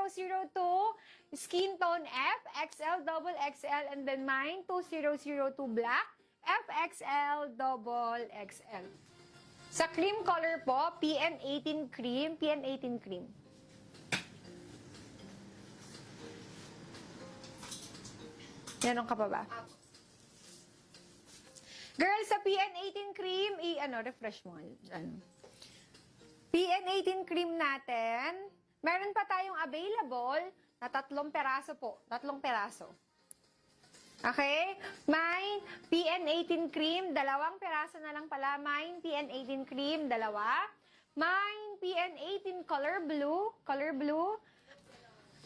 2002, skin tone F, XL, double XL, and then mine, 2002 black, FXL, double XL. Sa cream color po, PN18 cream, PN18 cream. Meron ka pa ba? Girl, sa PN18 cream, refresh mo. PN18 cream natin, meron pa tayong available na 3 peraso po. 3 peraso. Okay? Mine, PN18 cream, 2 peraso na lang pala. Mine, PN18 cream, 2. Mine, PN18 color blue. Color blue.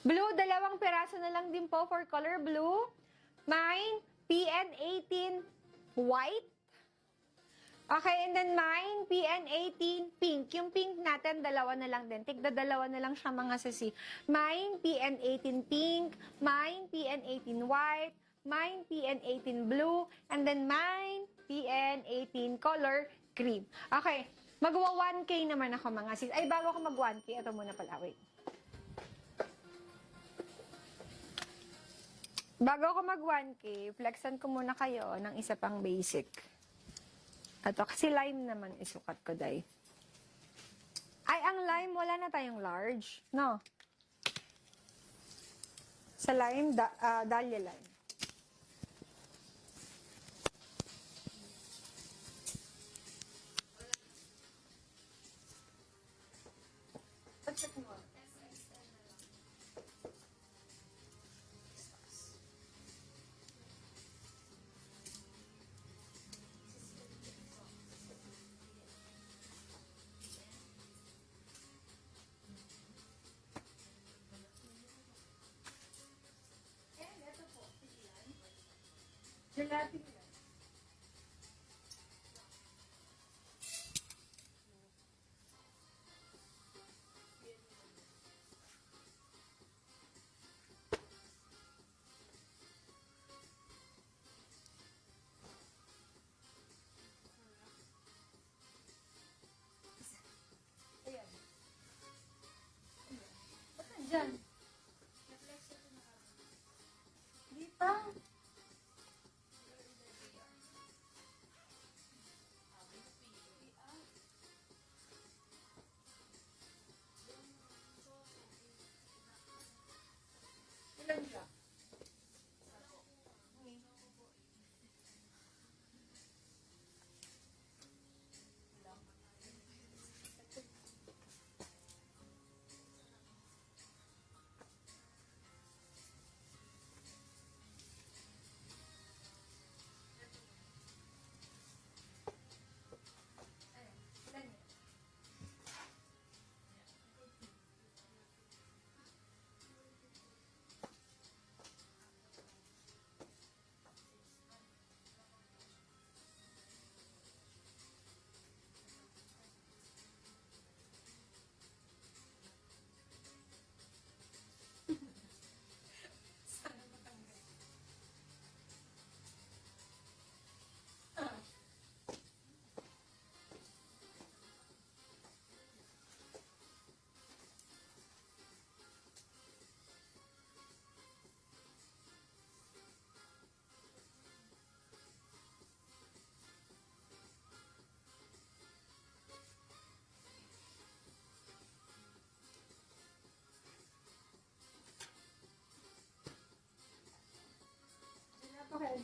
Blue, 2 peraso na lang din po for color blue. Mine, PN18 white. Okay, and then mine, PN18 pink. Yung pink natin, 2 na lang din. Tigda 2 na lang siya mga sisi. Mine, PN18 pink. Mine, PN18 white. Mine, PN18 blue. And then mine, PN18 color cream. Okay, magwa 1K naman ako mga sis. Ay, bago ako mag 1K, ito muna pala, wait. Bago ako mag 1K, flexan ko muna kayo ng isa pang basic. Ato, kasi lime naman isukat ko, day. Ay, ang lime, wala na tayong large. No? Sa lime, Dahlia lime. Check mo. Gelatin lang. Ayan. Ba't nandyan? Dito. Ilan siya? Okay.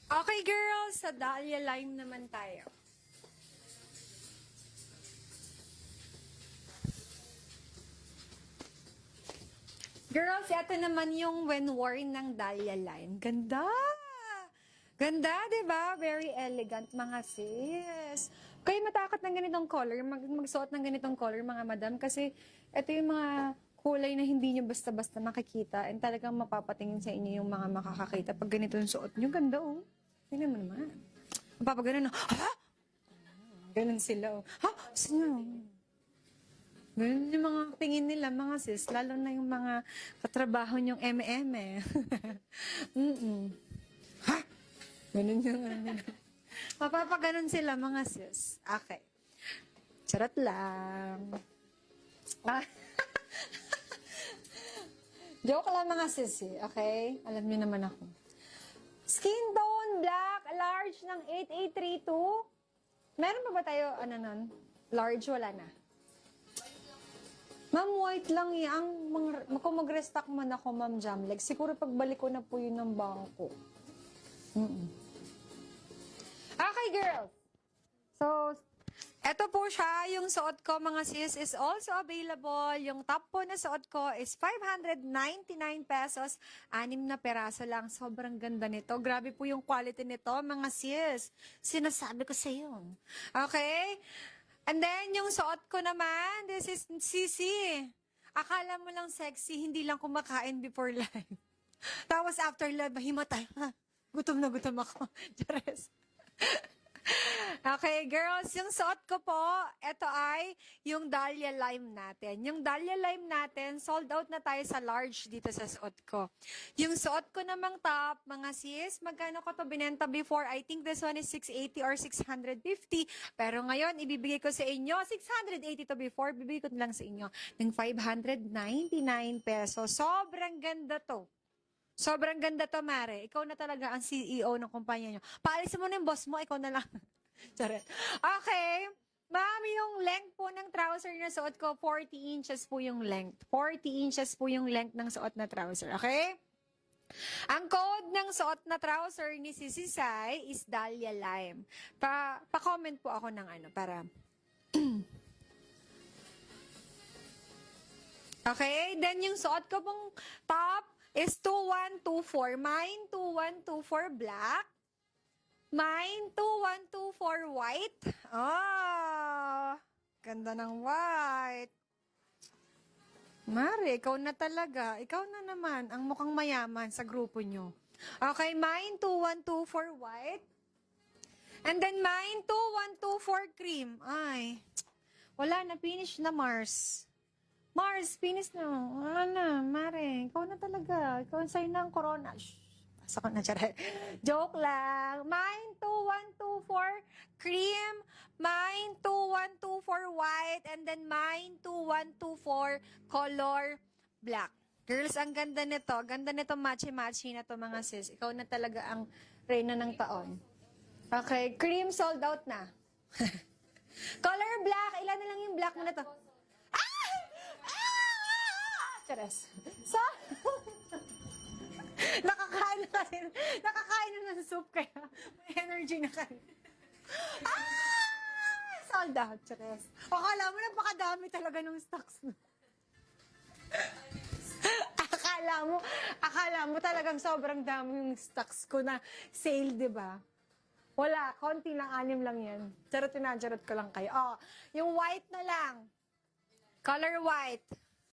Okay, girls, sa Dahlia lime naman tayo. Girls, ito naman yung when worn ng Dahlia lime. Ganda! Ganda, di ba? Very elegant, mga sis. Kayo matakot ng ganitong color, magsuot ng ganitong color, mga madam, kasi ito yung mga kulay na hindi nyo basta-basta makikita and talagang mapapatingin sa inyo yung mga makakakita pag ganito yung suot nyo. Ganda, oh. Tingnan mo naman. Mapapagano na, ha? Ganun sila. Oh. Ha? Sino? Ganun yung mga tingin nila, mga sis. Lalo na yung mga katrabaho niyong M&M eh. Mm-mm. Ha? Ganun yung ano. Mapapaganon sila, mga sis. Okay. Charot lang. Ah. Joke lang, mga sis eh. Okay? Alam niyo naman ako. Skin tone black, large ng 8832. Meron pa ba tayo, ano nun? Large, wala na. Ma'am, white lang yan. Kung mag-restock man ako, Ma'am Jamleg, siguro pagbalik ko na po yun ng bangko. Okay, girls. So, eto po siya, yung suot ko, mga sis, is also available. Yung top po na suot ko is 599 pesos. 6 na peraso lang. Sobrang ganda nito. Grabe po yung quality nito, mga sis. Sinasabi ko sa iyo. Okay? And then, yung suot ko naman, this is Sisi. Akala mo lang sexy, hindi lang kumakain before live. Tapos after live, mahimatay. Gutom na gutom ako. Chares. Okay, girls, yung suot ko po, ito ay yung Dahlia Lime natin. Yung Dahlia Lime natin, sold out na tayo sa large dito sa suot ko. Yung suot ko namang top, mga sis, magkano ko to binenta before? I think this one is 680 or 650. Pero ngayon, ibibigay ko sa inyo, 680 to before, bibigay ko lang sa inyo ng 599 pesos. Sobrang ganda to. Sobrang ganda to, Mare. Ikaw na talaga ang CEO ng kumpanya nyo. Paalisin mo na yung boss mo, ikaw na lang. Charet. Okay. Ma'am, yung length po ng trouser na suot ko, 40 inches po yung length. 40 inches po yung length ng suot na trouser. Okay? Ang code ng suot na trouser ni Sisi Sai is Dahlia Lime. Pa-comment po ako ng ano, para... Okay? Then yung suot ko pong top, is 2124. Mine, 2124 black. Mine, 2124 white. Ah, ganda ng white. Mare, ikaw na talaga. Ikaw na naman ang mukhang mayaman sa grupo nyo. Okay, mine, 2124 white. And then mine, 2124 cream. Ay, wala na, finish na, Mars. Mars, finish na. Wala na, Mare. Ikaw na talaga. Ikaw ang sa'yo na ang corona. Shhh. Pasok na, charet. Joke lang. Mine, 2124 cream. Mine, 2124 white. And then mine, 2124 color black. Girls, ang ganda nito. Ganda nito, matchy-matchy na to, mga sis. Ikaw na talaga ang reyna ng taon. Okay, cream sold out na. Color black. Ilan na lang yung black mo na to? Chares. So, nakakain na ng soup kaya may energy na kayo. Sold out, Chares. Akala mo, napakadami talaga ng stocks. akala mo talagang sobrang dami yung stocks ko na sale, di ba? Wala, konti lang, 6 lang yan. Charot ko lang kayo. Oh, yung white na lang. Color white.